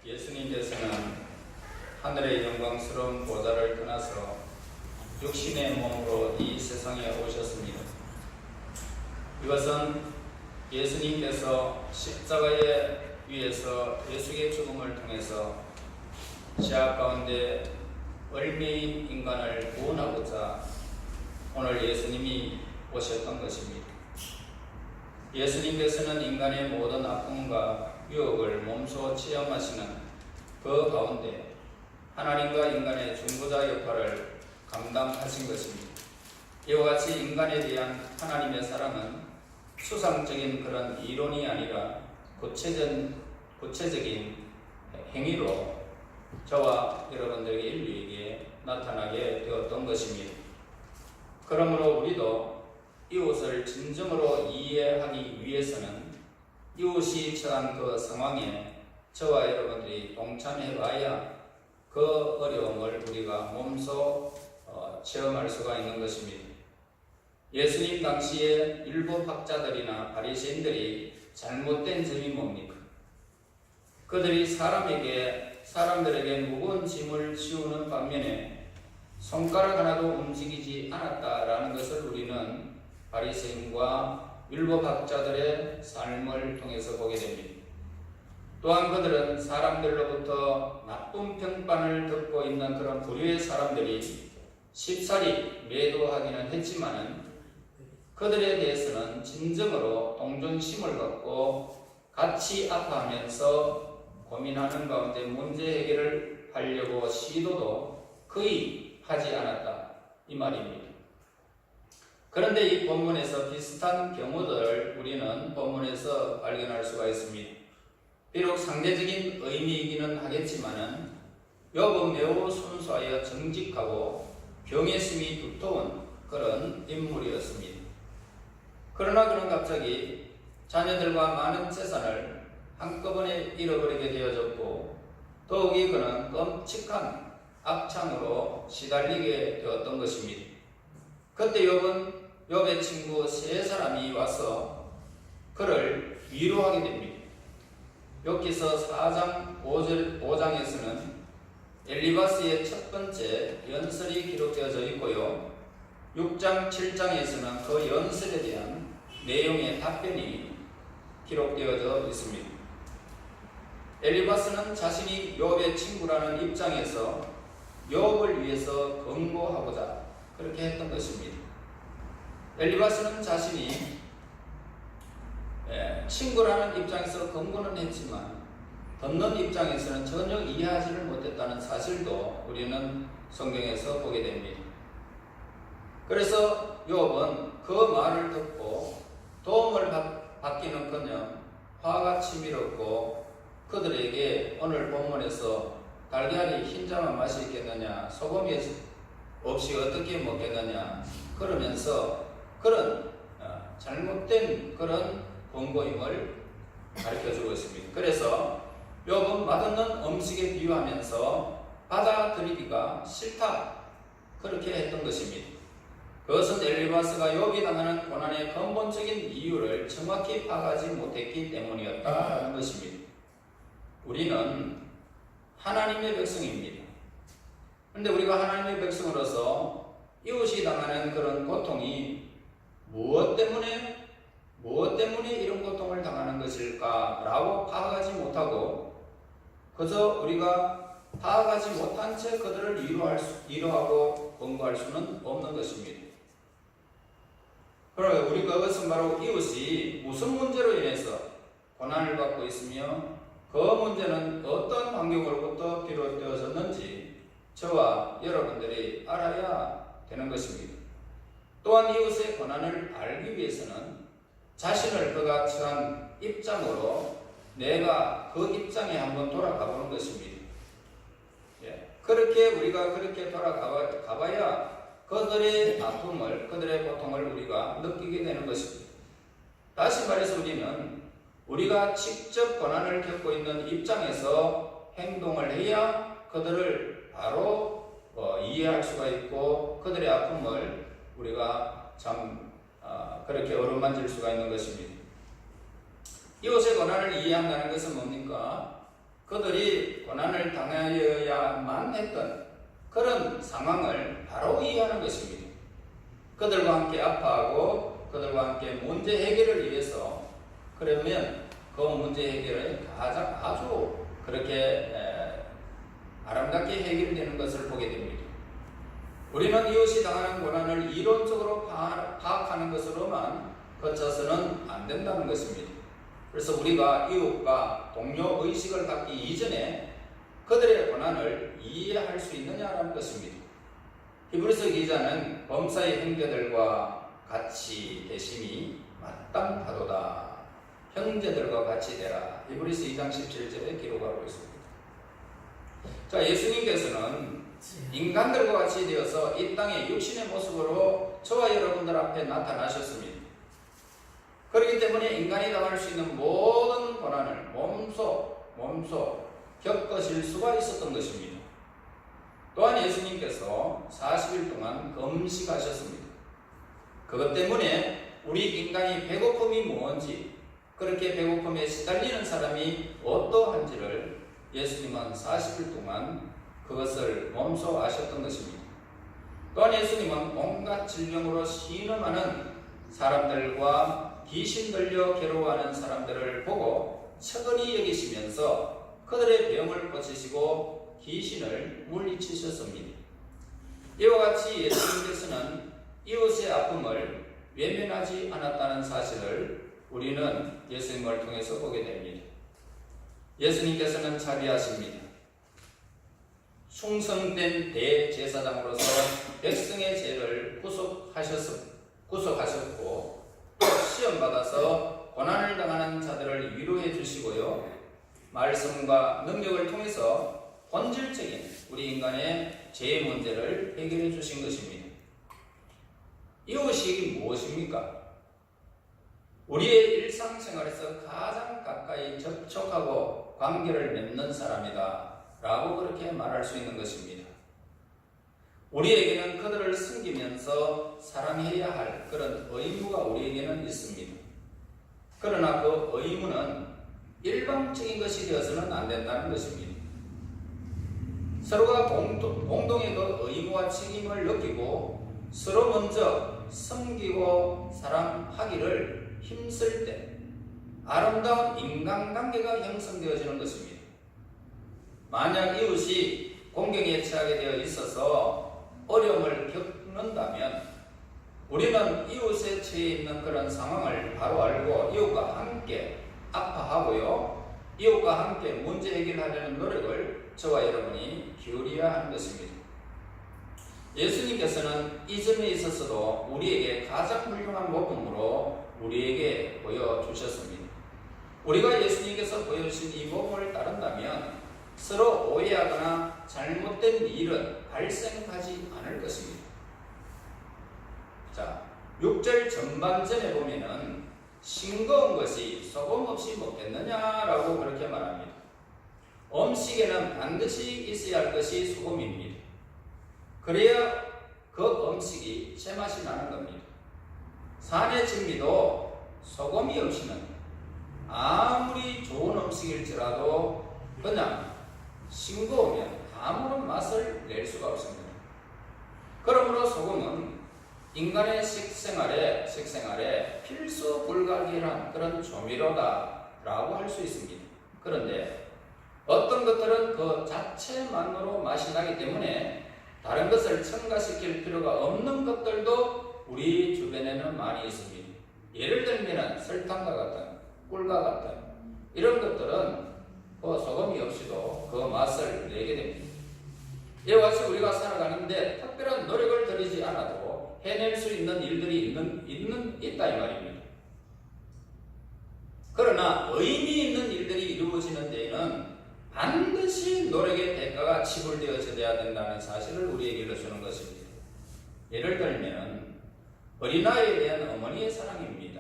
예수님께서는 하늘의 영광스러운 보좌를 떠나서 육신의 몸으로 이 세상에 오셨습니다. 이것은 예수님께서 십자가에 위에서 예수의 죽음을 통해서 죄악 가운데 얽매인 인간을 구원하고자 오늘 예수님이 오셨던 것입니다. 예수님께서는 인간의 모든 아픔과 유혹을 몸소 체험하시는 그 가운데 하나님과 인간의 중보자 역할을 감당하신 것입니다. 이와 같이 인간에 대한 하나님의 사랑은 수상적인 그런 이론이 아니라 구체적인 행위로 저와 여러분들에게 인류에게 나타나게 되었던 것입니다. 그러므로 우리도 이웃을 진정으로 이해하기 위해서는 이웃이 처한 그 상황에 저와 여러분들이 동참해봐야 그 어려움을 우리가 몸소 체험할 수가 있는 것입니다. 예수님 당시에 일부 학자들이나 바리새인들이 잘못된 점이 뭡니까? 그들이 사람들에게 무거운 짐을 지우는 반면에 손가락 하나도 움직이지 않았다라는 것을 우리는 바리새인과 율법 학자들의 삶을 통해서 보게 됩니다. 또한 그들은 사람들로부터 나쁜 평판을 듣고 있는 그런 부류의 사람들이 쉽사리 매도하기는 했지만은 그들에 대해서는 진정으로 동정심을 갖고 같이 아파하면서 고민하는 가운데 문제 해결을 하려고 시도도 거의 하지 않았다 이 말입니다. 그런데 이 본문에서 비슷한 경우들을 우리는 본문에서 발견할 수가 있습니다. 비록 상대적인 의미이기는 하겠지만은 욥은 매우 순수하여 정직하고 경외심이 두터운 그런 인물이었습니다. 그러나 그는 갑자기 자녀들과 많은 재산을 한꺼번에 잃어버리게 되어졌고 더욱이 그는 끔찍한 악창으로 시달리게 되었던 것입니다. 그때 욥은 욥의 친구 세 사람이 와서 그를 위로하게 됩니다. 욥기서 4장 5장에서는 엘리바스의 첫 번째 연설이 기록되어져 있고요. 6장 7장에서는 그 연설에 대한 내용의 답변이 기록되어져 있습니다. 엘리바스는 자신이 욥의 친구라는 입장에서 욥을 위해서 권고하고자 그렇게 했던 것입니다. 엘리바스는 자신이 친구라는 입장에서 권고는 했지만 듣는 입장에서는 전혀 이해하지를 못했다는 사실도 우리는 성경에서 보게 됩니다. 그래서 욥은 그 말을 듣고 도움을 받기는커녕 화가 치밀었고 그들에게 오늘 본문에서 달걀이 흰자만 맛이 있겠느냐 소금이 없이 어떻게 먹겠느냐 그러면서 그런 잘못된 그런 권고임을 가르쳐주고 있습니다. 그래서 욥은 맛없는 음식에 비유하면서 받아들이기가 싫다 그렇게 했던 것입니다. 그것은 엘리바스가 욥이 당하는 고난의 근본적인 이유를 정확히 파악하지 못했기 때문이었다는 것입니다. 우리는 하나님의 백성입니다. 그런데 우리가 하나님의 백성으로서 이웃이 당하는 그런 고통이 무엇 때문에 이런 고통을 당하는 것일까 라고 파악하지 못하고 그저 우리가 파악하지 못한 채 그들을 위로하고 권고할 수는 없는 것입니다. 그러나 우리가 그것은 바로 이웃이 무슨 문제로 인해서 고난을 받고 있으며 그 문제는 어떤 환경으로부터 비롯되어졌는지 저와 여러분들이 알아야 되는 것입니다. 또한 이웃의 고난을 알기 위해서는 자신을 그가 처한 입장으로 내가 그 입장에 한번 돌아가 보는 것입니다. 우리가 그렇게 돌아가봐야 그들의 아픔을, 그들의 고통을 우리가 느끼게 되는 것입니다. 다시 말해서 우리가 직접 고난을 겪고 있는 입장에서 행동을 해야 그들을 바로 이해할 수가 있고 그들의 아픔을 우리가 그렇게 어루만질 수가 있는 것입니다. 이웃의 고난을 이해한다는 것은 뭡니까? 그들이 고난을 당하여야만 했던 그런 상황을 바로 이해하는 것입니다. 그들과 함께 아파하고 그들과 함께 문제 해결을 위해서 그러면 그 문제 해결에 가장 아주 그렇게 아름답게 해결되는 것을 보게 됩니다. 우리는 이웃이 당하는 고난을 이론적으로 파악하는 것으로만 그쳐서는 안 된다는 것입니다. 그래서 우리가 이웃과 동료 의식을 갖기 이전에 그들의 고난을 이해할 수 있느냐라는 것입니다. 히브리서 기자는 범사의 형제들과 같이 되심이 마땅하도다. 형제들과 같이 되라. 히브리서 2장 17절에 기록하고 있습니다. 자, 예수님께서는 인간들과 같이 되어서 이 땅의 육신의 모습으로 저와 여러분들 앞에 나타나셨습니다. 그렇기 때문에 인간이 당할 수 있는 모든 고난을 몸소 겪으실 수가 있었던 것입니다. 또한 예수님께서 40일 동안 금식하셨습니다. 그것 때문에 우리 인간이 배고픔이 뭔지, 그렇게 배고픔에 시달리는 사람이 어떠한지를 예수님은 40일 동안 그것을 몸소 아셨던 것입니다. 또한 예수님은 온갖 질병으로 신음하는 사람들과 귀신 들려 괴로워하는 사람들을 보고 측은히 여기시면서 그들의 병을 고치시고 귀신을 물리치셨습니다. 이와 같이 예수님께서는 이웃의 아픔을 외면하지 않았다는 사실을 우리는 예수님을 통해서 보게 됩니다. 예수님께서는 자비하십니다. 충성된 대제사장으로서 백성의 죄를 구속하셨고 시험받아서 고난을 당하는 자들을 위로해 주시고요, 말씀과 능력을 통해서 본질적인 우리 인간의 죄의 문제를 해결해 주신 것입니다. 이웃이 무엇입니까? 우리의 일상생활에서 가장 가까이 접촉하고 관계를 맺는 사람이다 라고 그렇게 말할 수 있는 것입니다. 우리에게는 그들을 섬기면서 사랑해야 할 그런 의무가 우리에게는 있습니다. 그러나 그 의무는 일방적인 것이 되어서는 안 된다는 것입니다. 서로가 공동의 그 의무와 책임을 느끼고 서로 먼저 섬기고 사랑하기를 힘쓸 때 아름다운 인간관계가 형성되어지는 것입니다. 만약 이웃이 공경에 처하게 되어 있어서 어려움을 겪는다면 우리는 이웃에 처해 있는 그런 상황을 바로 알고 이웃과 함께 아파하고요, 이웃과 함께 문제 해결하려는 노력을 저와 여러분이 기울여야 하는 것입니다. 예수님께서는 이 점에 있어서도 우리에게 가장 훌륭한 모범으로 우리에게 보여주셨습니다. 우리가 예수님께서 보여주신 이 모범을 따른다면 서로 오해하거나 잘못된 일은 발생하지 않을 것입니다. 자, 6절 전반전에 보면은 싱거운 것이 소금 없이 먹겠느냐라고 그렇게 말합니다. 음식에는 반드시 있어야 할 것이 소금입니다. 그래야 그 음식이 제맛이 나는 겁니다. 산의 진미도 소금이 없이는 아무리 좋은 음식일지라도 그냥 싱거우면 아무런 맛을 낼 수가 없습니다. 그러므로 소금은 인간의 식생활에 필수 불가결한 그런 조미료다라고 할 수 있습니다. 그런데 어떤 것들은 그 자체만으로 맛이 나기 때문에 다른 것을 첨가시킬 필요가 없는 것들도 우리 주변에는 많이 있습니다. 예를 들면 설탕과 같은, 꿀과 같은 이런 것들은 그 소금이 없이도 그 맛을 내게 됩니다. 이와 같이 우리가 살아가는데 특별한 노력을 들이지 않아도 해낼 수 있는 일들이 있다 이 말입니다. 그러나 의미 있는 일들이 이루어지는 데에는 반드시 노력의 대가가 지불되어져야 된다는 사실을 우리에게 일러주는 것입니다. 예를 들면 어린아이에 대한 어머니의 사랑입니다.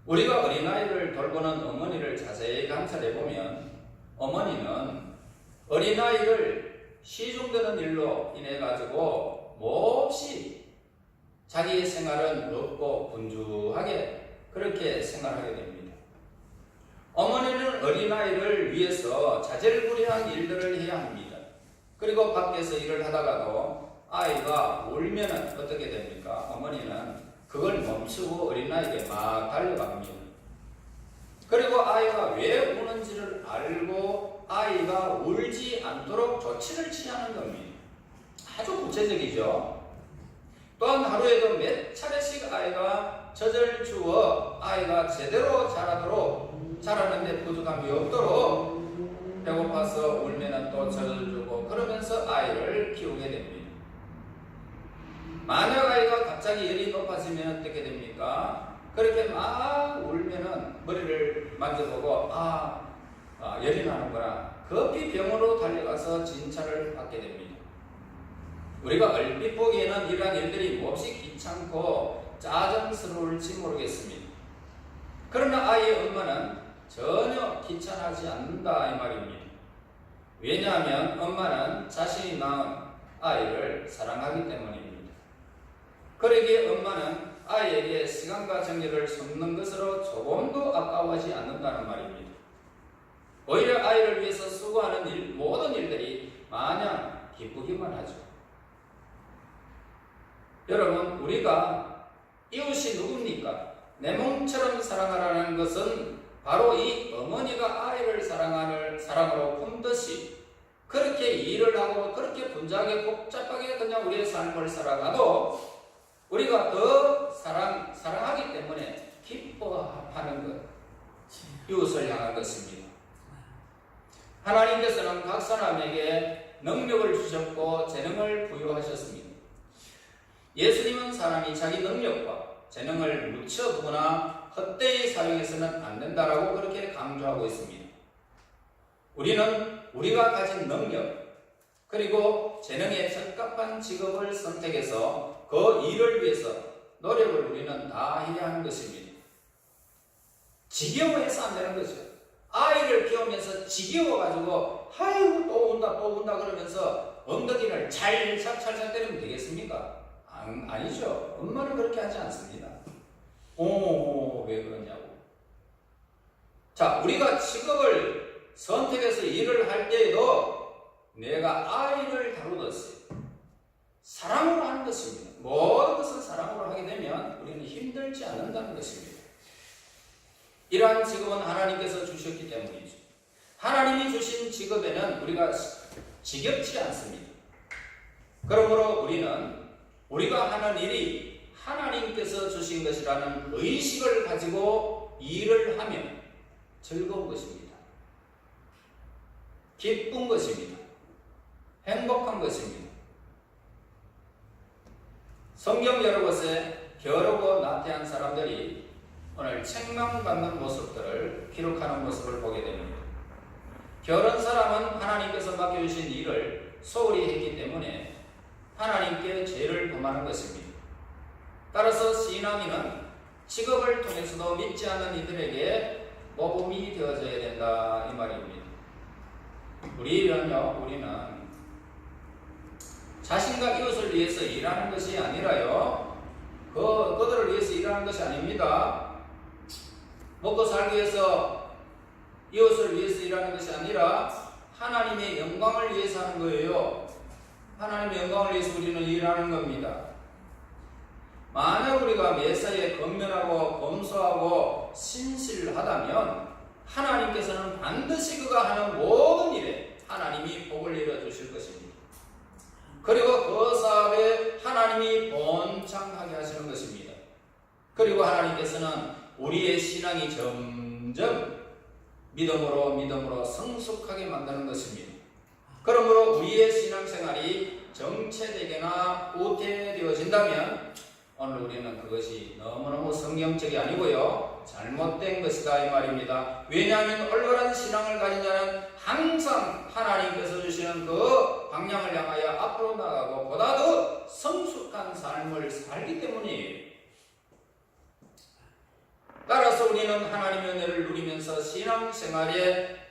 우리가 어린아이를 돌보는 어머니를 자세히 감찰해보면 어머니는 어린아이를 시중되는 일로 인해 가지고 몹시 자기의 생활은 없고 분주하게 그렇게 생활하게 됩니다. 어머니는 어린아이를 위해서 자질구레한 일들을 해야 합니다. 그리고 밖에서 일을 하다가도 아이가 울면은 어떻게 됩니까? 어머니는 그걸 멈추고 어린아이에게 막 달려갑니다. 그리고 아이가 왜 우는지를 알고 아이가 울지 않도록 조치를 취하는 겁니다. 아주 구체적이죠. 또한 하루에도 몇 차례씩 아이가 젖을 주어 아이가 제대로 자라는데 부족함이 없도록 배고파서 울면은 또 젖을 주고 그러면서 아이를 키우게 됩니다. 만약 아이가 갑자기 열이 높아지면 어떻게 됩니까? 그렇게 막 울면은 머리를 만져보고 열이 나는구나. 급히 병원으로 달려가서 진찰을 받게 됩니다. 우리가 얼핏 보기에는 이러한 일들이 몹시 귀찮고 짜증스러울지 모르겠습니다. 그러나 아이의 엄마는 전혀 귀찮아하지 않는다 이 말입니다. 왜냐하면 엄마는 자신이 낳은 아이를 사랑하기 때문입니다. 그러기에 엄마는 아이에게 시간과 정열을 쏟는 것으로 조금도 아까워하지 않는다는 말입니다. 오히려 아이를 위해서 수고하는 모든 일들이 마냥 기쁘기만 하죠. 여러분, 우리가 이웃이 누굽니까? 내 몸처럼 사랑하라는 것은 바로 이 어머니가 아이를 사랑으로 품듯이 그렇게 일을 하고 그렇게 분주하게 복잡하게 그냥 우리의 삶을 살아가도 우리가 더 사랑하기 때문에 기뻐하는 것, 이웃을 향한 것입니다. 하나님께서는 각 사람에게 능력을 주셨고 재능을 부여하셨습니다. 예수님은 사람이 자기 능력과 재능을 묻혀두거나 헛되이 사용해서는 안 된다라고 그렇게 강조하고 있습니다. 우리는 우리가 가진 능력 그리고 재능에 적합한 직업을 선택해서 그 일을 위해서 노력을 우리는 다 해야 하는 것입니다. 지겨워해서 안 되는 거죠. 아이를 키우면서 지겨워가지고 아이고 또 운다 그러면서 엉덩이를 찰찰 때리면 되겠습니까? 아니죠. 엄마는 그렇게 하지 않습니다. 왜 그러냐고. 자, 우리가 직업을 선택해서 일을 할 때에도 내가 아이를 다루듯이 사랑으로 하는 것입니다. 모든 것을 사랑으로 하게 되면 우리는 힘들지 않는다는 것입니다. 이러한 직업은 하나님께서 주셨기 때문이죠. 하나님이 주신 직업에는 우리가 지겹지 않습니다. 그러므로 우리가 하는 일이 하나님께서 주신 것이라는 의식을 가지고 일을 하면 즐거운 것입니다. 기쁜 것입니다. 행복한 것입니다. 성경 여러 곳에 겨루고 나태한 사람들이 오늘 책망받는 모습들을 기록하는 모습을 보게 됩니다. 겨른 사람은 하나님께서 맡겨주신 일을 소홀히 했기 때문에 하나님께 죄를 범하는 것입니다. 따라서 신앙인은 직업을 통해서도 믿지 않는 이들에게 모범이 되어져야 된다 이 말입니다. 우리는 자신과 이웃을 위해서 일하는 것이 아니라요, 그들을 위해서 일하는 것이 아닙니다. 먹고 살기 위해서 이웃을 위해서 일하는 것이 아니라 하나님의 영광을 위해서 하는 거예요. 하나님의 영광을 위해서 우리는 일하는 겁니다. 만약 우리가 매사에 건면하고 검소하고 신실하다면 하나님께서는 반드시 그가 하는 모든 일에 하나님이 복을 내려주실 것입니다. 그리고 그 사업에 하나님이 번창하게 하시는 것입니다. 그리고 하나님께서는 우리의 신앙이 점점 믿음으로 성숙하게 만드는 것입니다. 그러므로 우리의 신앙생활이 정체되거나 후퇴되어진다면 오늘 우리는 그것이 너무너무 성경적이 아니고요, 잘못된 것이다 이 말입니다. 왜냐하면 올바른 신앙을 가진 자는 항상 하나님께서 주시는 그 방향을 향하여 앞으로 나가고 보다 더 성숙한 삶을 살기 때문이에요. 따라서 우리는 하나님의 은혜를 누리면서 신앙생활의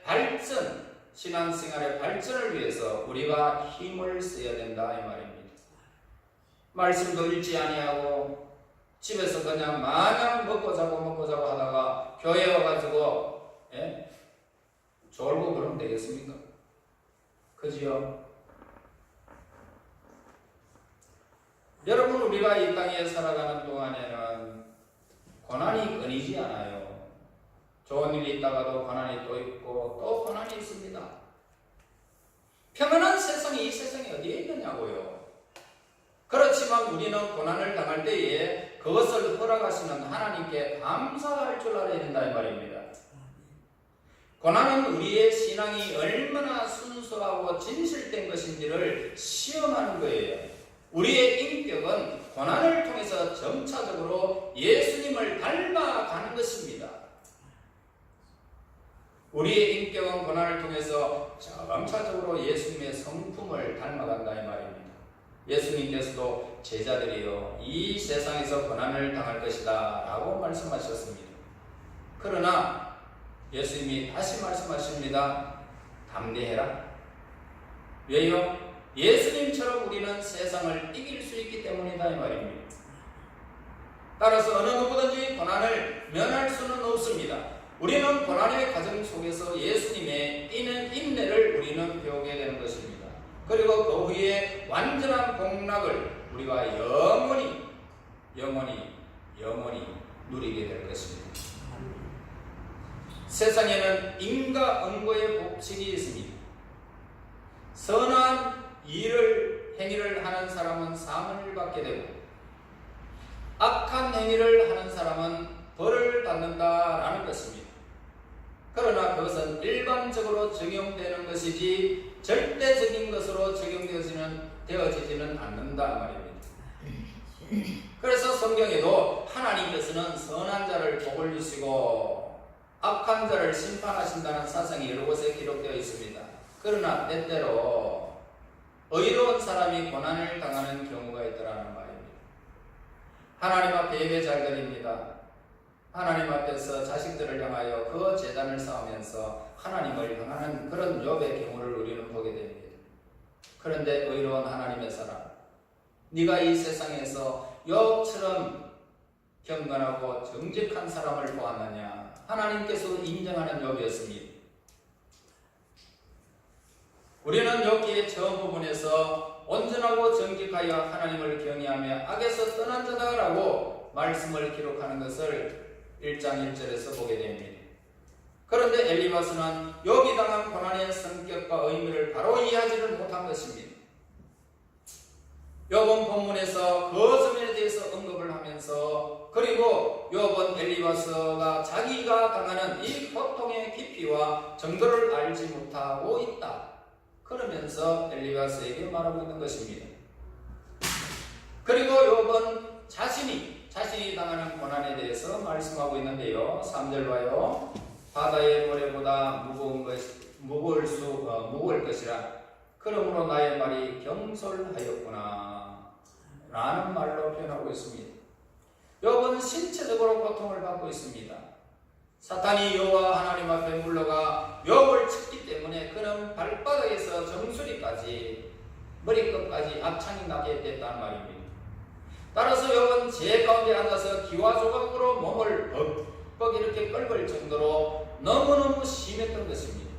발전을 위해서 우리가 힘을 써야 된다 이 말입니다. 말씀도 읽지 아니하고 집에서 그냥 마냥 먹고 자고 하다가 교회 와가지고 예? 졸고 그러면 되겠습니까? 그지요? 여러분, 우리가 이 땅에 살아가는 동안에는 고난이 끊이지 않아요. 좋은 일이 있다가도 고난이 또 있고 또 고난이 있습니다. 평안한 세상이 이 세상에 어디에 있느냐고요. 그렇지만 우리는 고난을 당할 때에 그것을 허락하시는 하나님께 감사할 줄 알아야 된다 이 말입니다. 고난은 우리의 신앙이 얼마나 순수하고 진실된 것인지를 시험하는 거예요. 우리의 인격은 고난을 통해서 점차적으로 예수님을 닮아가는 것입니다. 우리의 인격은 고난을 통해서 점차적으로 예수님의 성품을 닮아간다 이 말입니다. 예수님께서도 제자들이요 이 세상에서 고난을 당할 것이다 라고 말씀하셨습니다. 그러나 예수님이 다시 말씀하십니다. 담대해라. 왜요? 예수님처럼 우리는 세상을 이길 수 있기 때문이다 이 말입니다. 따라서 어느 누구든지 고난을 면할 수는 없습니다. 우리는 고난의 과정 속에서 예수님의 인내를 우리는 배우게 되는 것입니다. 그리고 그 후에 완전한 복락을 우리가 영원히 누리게 될 것입니다. 세상에는 인과응보의 법칙이 있습니다. 선한 행위를 하는 사람은 상을 받게 되고 악한 행위를 하는 사람은 벌을 받는다라는 것입니다. 그러나 그것은 일반적으로 적용되는 것이지 절대적인 것으로 되어지지는 않는다 말입니다. 그래서 성경에도 하나님께서는 선한 자를 복을 주시고 악한 자를 심판하신다는 사상이 여러 곳에 기록되어 있습니다. 그러나 때때로 의로운 사람이 고난을 당하는 경우가 있더라는 말입니다. 하나님 앞에 예배 잘 드립니다. 하나님 앞에서 자식들을 향하여 그 제단을 쌓으면서 하나님을 향하는 그런 욥의 경우를 우리는 보게 됩니다. 그런데 의로운 하나님의 사람, 네가 이 세상에서 욥처럼 경건하고 정직한 사람을 보았느냐? 하나님께서 인정하는 욥이었습니다. 우리는 욥기의 처음 부분에서 온전하고 정직하여 하나님을 경외하며 악에서 떠난 자다라고 말씀을 기록하는 것을 1장 1절에서 보게 됩니다. 그런데 엘리바스는 욥이 당한 고난의 성격과 의미를 바로 이해하지를 못한 것입니다. 욥은 본문에서 그 점에 대해서 언급을 하면서 그리고 욥은 엘리바스가 자기가 당하는 이 고통의 깊이와 정도를 알지 못하고 있다. 그러면서 엘리바스에게 말하고 있는 것입니다. 그리고 욥은 자신이 당하는 고난에 대해서 말씀하고 있는데요. 3절 봐요. 바다의 모래보다 무거울 것이라. 그러므로 나의 말이 경솔하였구나 라는 말로 표현하고 있습니다. 욥은 신체적으로 고통을 받고 있습니다. 사탄이 여호와 하나님 앞에 물러가 욥을 쳤기 때문에 그는 발바닥에서 정수리까지 머리끝까지 압창이 나게 됐다는 말입니다. 따라서 욥은 제 가운데 앉아서 기와 조각으로 몸을 벅벅 이렇게 끓을 정도로 너무너무 심했던 것입니다.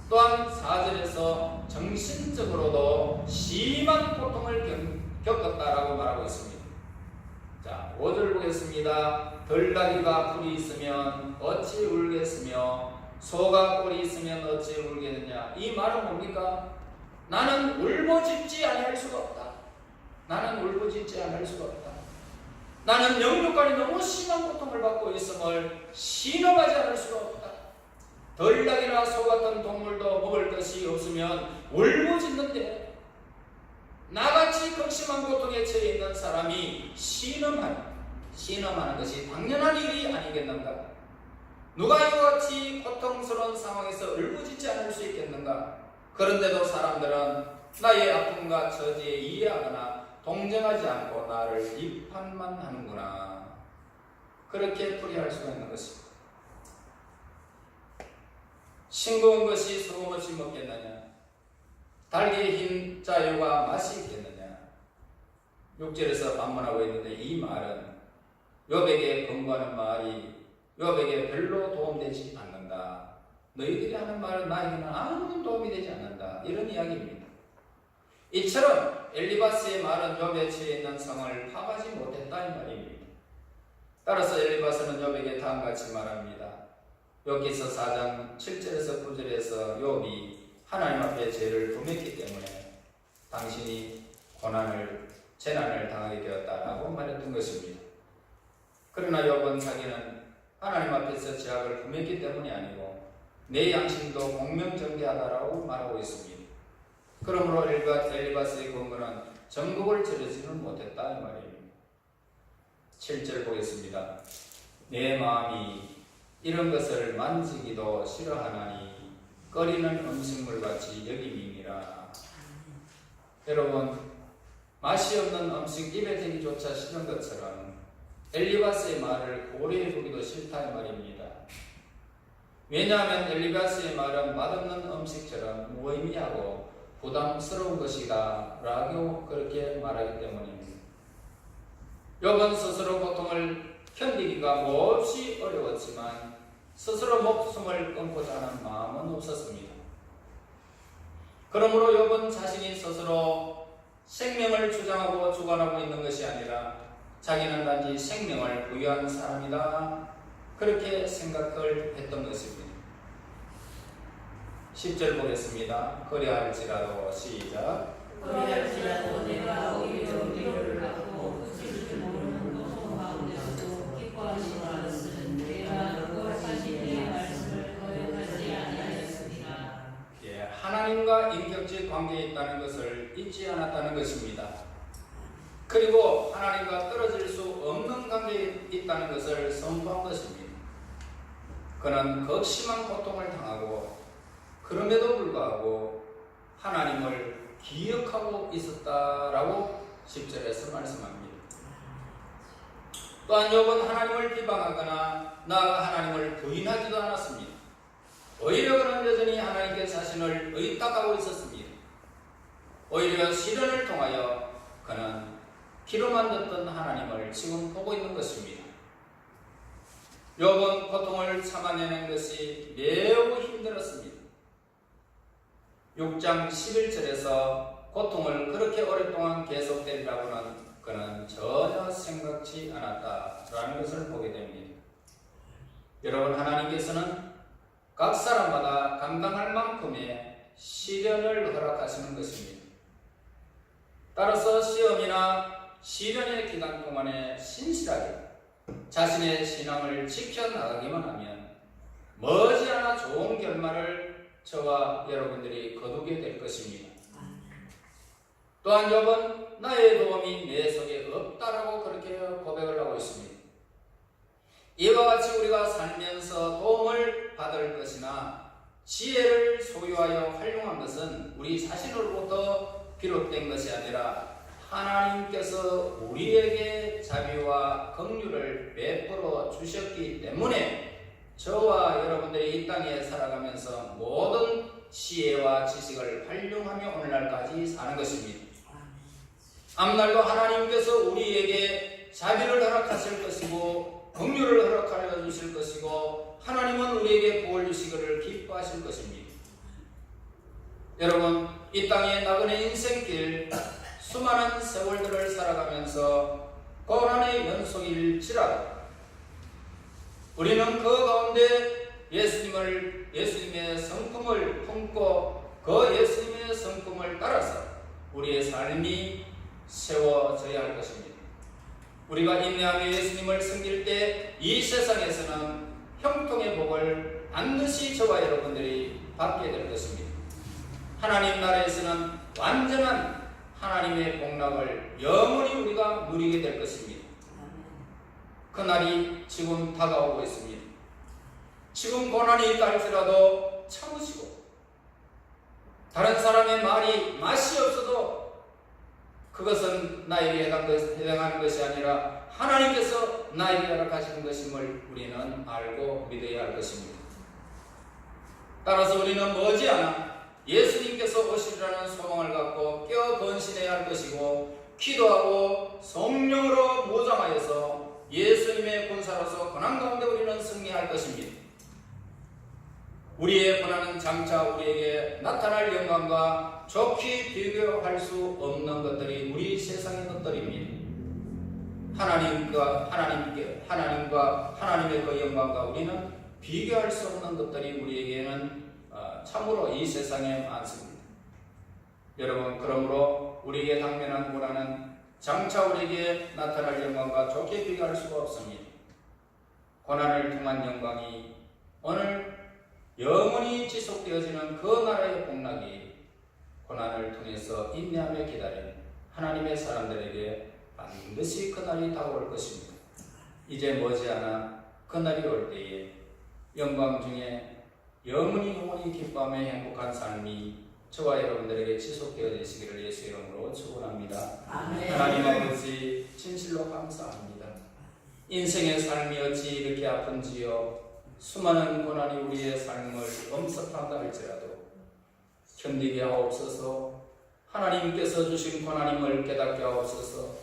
또한 4절에서 정신적으로도 심한 고통을 겪었다라고 말하고 있습니다. 자, 5절 보겠습니다. 들나귀가 뿔이 있으면 어찌 울겠으며 소가 꼴이 있으면 어찌 울겠느냐. 이 말은 뭡니까? 나는 울부짖지 않을 수가 없다. 나는 울부짖지 않을 수가 없다. 나는 영육간에 너무 심한 고통을 받고 있음을 신음하지 않을 수가 없다. 들나귀나 소 같은 동물도 먹을 것이 없으면 울부짖는데 나같이 극심한 고통에 처해 있는 사람이 신음하는 것이 당연한 일이 아니겠는가? 누가 이와 같이 고통스러운 상황에서 울부짖지 않을 수 있겠는가? 그런데도 사람들은 나의 아픔과 처지에 이해하거나 동정하지 않고 나를 비판만 하는구나. 그렇게 풀이할 수가 있는 것입니다. 싱거운 것이 소금 없이 먹겠느냐? 달기의 흰 자유가 맛이 있겠느냐? 6절에서 반문하고 있는데 이 말은 욥에게 권고하는 말이 욥에게 별로 도움되지 않는다. 너희들이 하는 말은 나에게는 아무 도움이 되지 않는다. 이런 이야기입니다. 이처럼 엘리바스의 말은 욥에 처해 있는 성을 파가지 못했다 이 말입니다. 따라서 엘리바스는 욥에게 다음같이 말합니다. 욥기서 4장 7절에서 9절에서 욥이 하나님 앞에 죄를 범했기 때문에 당신이 고난을 재난을 당하게 되었다라고 말했던 것입니다. 그러나 욥은 자기는 하나님 앞에서 죄악을 범했기 때문이 아니고 내 양심도 공명정대하다라고 말하고 있습니다. 그러므로 엘리바스의 근거는 정복을 저르지는 못했다 이 말입니다. 7절 보겠습니다. 내 마음이 이런 것을 만지기도 싫어하나니 꺼리는 음식물같이 여김이니라. 여러분, 맛이 없는 음식 입에 대기조차 싫은 것처럼 엘리바스의 말을 고려해 보기도 싫다 이 말입니다. 왜냐하면 엘리바스의 말은 맛없는 음식처럼 무의미하고 부담스러운 것이다 라고 그렇게 말하기 때문입니다. 욥은 스스로 고통을 견디기가 몹시 어려웠지만 스스로 목숨을 끊고자 하는 마음은 없었습니다. 그러므로 욥은 자신이 스스로 생명을 주장하고 주관하고 있는 것이 아니라 자기는 단지 생명을 부여한 사람이다 그렇게 생각을 했던 것입니다. 10절 보겠습니다. 그리할지라도 시작. 그리할지라도 내가 오히려 위로를 받고 그칠 줄 모르는 고통 가운데서도 기뻐하지 않았으면 내가 그것 자신의 말씀을 거역하지 아니하였습니다. 하나님과 인격적 관계에 있다는 것을 잊지 않았다는 것입니다. 그리고 하나님과 떨어질 수 없는 관계에 있다는 것을 선포한 것입니다. 그는 극심한 고통을 당하고 그럼에도 불구하고 하나님을 기억하고 있었다라고 10절에서 말씀합니다. 또한 욥은 하나님을 비방하거나 나아가 하나님을 부인하지도 않았습니다. 오히려 그는 여전히 하나님께 자신을 의탁하고 있었습니다. 오히려 시련을 통하여 그는 귀로만 듣던 하나님을 지금 보고 있는 것입니다. 욥은 고통을 참아내는 것이 매우 힘들었습니다. 6장 11절에서 고통을 그렇게 오랫동안 계속되리라고는 그는 전혀 생각지 않았다라는 것을 보게 됩니다. 여러분, 하나님께서는 각 사람마다 감당할 만큼의 시련을 허락하시는 것입니다. 따라서 시험이나 시련의 기간 동안에 신실하게 자신의 신앙을 지켜나가기만 하면 머지않아 좋은 결말을 저와 여러분들이 거두게 될 것입니다. 또한 욥은 나의 도움이 내 속에 없다라고 그렇게 고백을 하고 있습니다. 이와 같이 우리가 살면서 도움을 받을 것이나 지혜를 소유하여 활용한 것은 우리 자신으로부터 비롯된 것이 아니라 하나님께서 우리에게 자비와 긍휼을 베풀어 주셨기 때문에 저와 여러분들이 이 땅에 살아가면서 모든 지혜와 지식을 활용하며 오늘날까지 사는 것입니다. 앞날도 하나님께서 우리에게 자비를 허락하실 것이고 긍휼을 허락하여 주실 것이고 하나님은 우리에게 복을 주시기를 기뻐하실 것입니다. 여러분, 이 땅의 나그네 인생길 수많은 세월들을 살아가면서 고난의 연속일지라도 우리는 그 가운데 예수님의 성품을 품고 그 예수님의 성품을 따라서 우리의 삶이 세워져야 할 것입니다. 우리가 인내하며 예수님을 섬길 때 이 세상에서는 형통의 복을 반드시 저와 여러분들이 받게 될 것입니다. 하나님 나라에서는 완전한 하나님의 복락을 영원히 우리가 누리게 될 것입니다. 그날이 지금 다가오고 있습니다. 지금 고난이 있다 할지라도 참으시고 다른 사람의 말이 맛이 없어도 그것은 나에게 해당하는 것이 아니라 하나님께서 나에게 허락하시는 것임을 우리는 알고 믿어야 할 것입니다. 따라서 우리는 머지않아 예수님께서 오시리라는 소망을 갖고 껴 건신해야 할 것이고 기도하고 성령으로 무장하여서 예수님의 군사로서 고난 가운데 우리는 승리할 것입니다. 우리의 고난은 장차 우리에게 나타날 영광과 좋게 비교할 수 없는 것들이 우리 세상의 것들입니다. 하나님과 하나님의 그 영광과 우리는 비교할 수 없는 것들이 우리에게는 참으로 이 세상에 많습니다. 여러분, 그러므로 우리에게 당면한 고난은 장차 우리에게 나타날 영광과 좋게 비교할 수가 없습니다. 고난을 통한 영광이 오늘 영원히 지속되어지는 그 나라의 복락이 고난을 통해서 인내하며 기다리는 하나님의 사람들에게 반드시 그날이 다가올 것입니다. 이제 머지않아 그날이 올 때에 영광 중에 영원히 기뻐하며 행복한 삶이 저와 여러분들에게 지속되어지시기를 예수의 이름으로 축원합니다. 아멘. 하나님 아버지, 진실로 감사합니다. 인생의 삶이 어찌 이렇게 아픈지요. 수많은 고난이 우리의 삶을 엄습한다 할지라도 견디게 하옵소서. 하나님께서 주신 고난임을 깨닫게 하옵소서.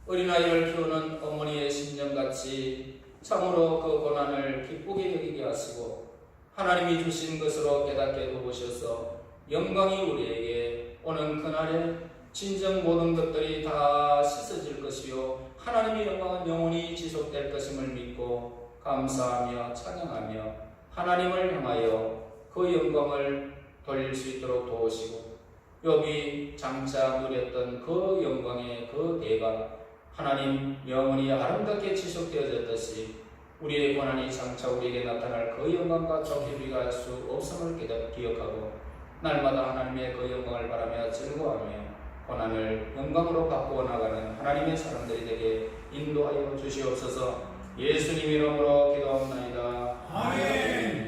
어린아이를 키우는 어머니의 심정같이 참으로 그 고난을 기쁘게 여기게 하시고 하나님이 주신 것으로 깨닫게 도우셔서 영광이 우리에게 오는 그날에 진정 모든 것들이 다 씻어질 것이요 하나님의 영광은 영원히 지속될 것임을 믿고 감사하며 찬양하며 하나님을 향하여 그 영광을 돌릴 수 있도록 도우시고 욥이 장차 누렸던 그 영광의 그 대가 하나님 영원히 아름답게 지속되어졌듯이 우리의 고난이 장차 우리에게 나타날 그 영광과 좋게 비교할 수 없음을 기억하고 날마다 하나님의 그 영광을 바라며 즐거워하며 고난을 영광으로 바꾸어 나가는 하나님의 사람들이 되게 인도하여 주시옵소서. 예수님 이름으로 기도합나이다. 아멘.